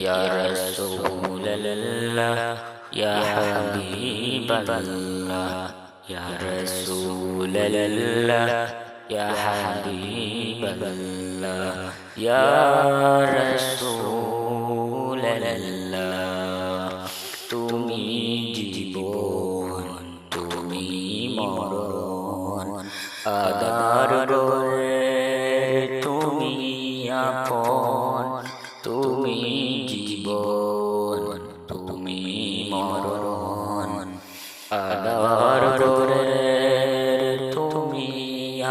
يا رسول الله يا حبيب الله يا رسول الله يا حبيب الله يا رسول الله তুমি জীবন তুমি মরণ আদার গরে তুমি আপন তুমি জীবন তুমি মরণ আদার গরে তুমি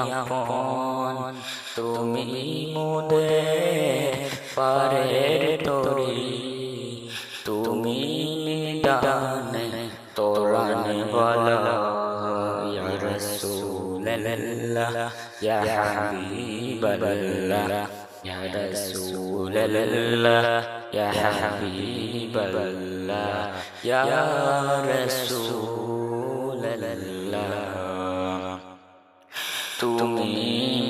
আপন তুমি মোদের পারের তরি তুমি নিদানে তোরানে বলা ইয়া রাসূলুল্লাহ ইয়া হাবিবাল্লাহ ইয়া রাসূলুল্লাহ ইয়া হাবিবাল্লাহ ইয়া রাসূলুল্লাহ তুমি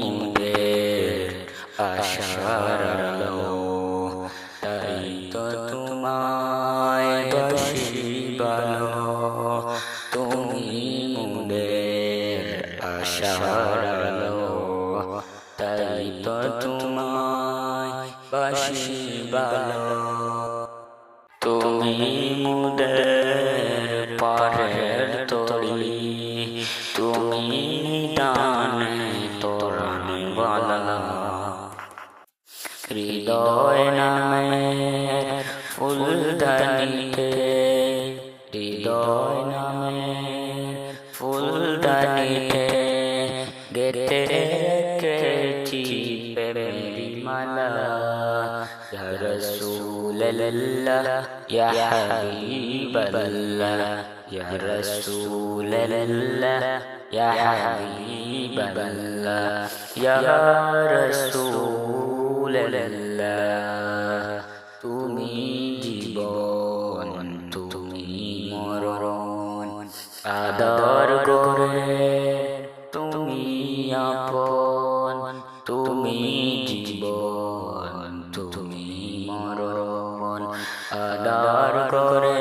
মোদের আশার আলো তাই তো তোমায় বাসি ভালো তুমি মোদের আশার আলো তাই তো তোমায় বাসি ভালো তুমি মোদের পারের তরি তুমি নিদানে তোরানে বালা হৃদয় নামের ফুলদানিতে হৃদয় নামের ফুলদানিতে গেতে রেখেছি প্রেমেরি মালা ইয়া রাসূলুল্লাহ ইয়া হাবিবাল্লাহ ইয়া রাসূলুল্লাহ ইয়া হাবিবাল্লাহ ইয়া রাসূলুল্লাহ তুমি জীবন তুমি মরণ আদর করে তুমি আপন তুমি জীবন তুমি মরণ আদর করে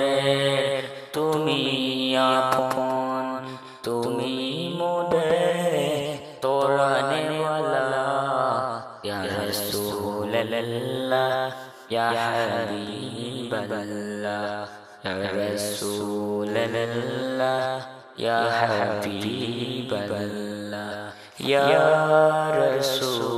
তুমি আপন তুমি মোদের তোরানে ওয়ালা ইয়া রাসূলুল্লাহ ইয়া হাবিবাল্লাহ ইয়া রাসূলুল্লাহ ইয়া হাবিবাল্লাহ ইয়া রাসূলুল্লাহ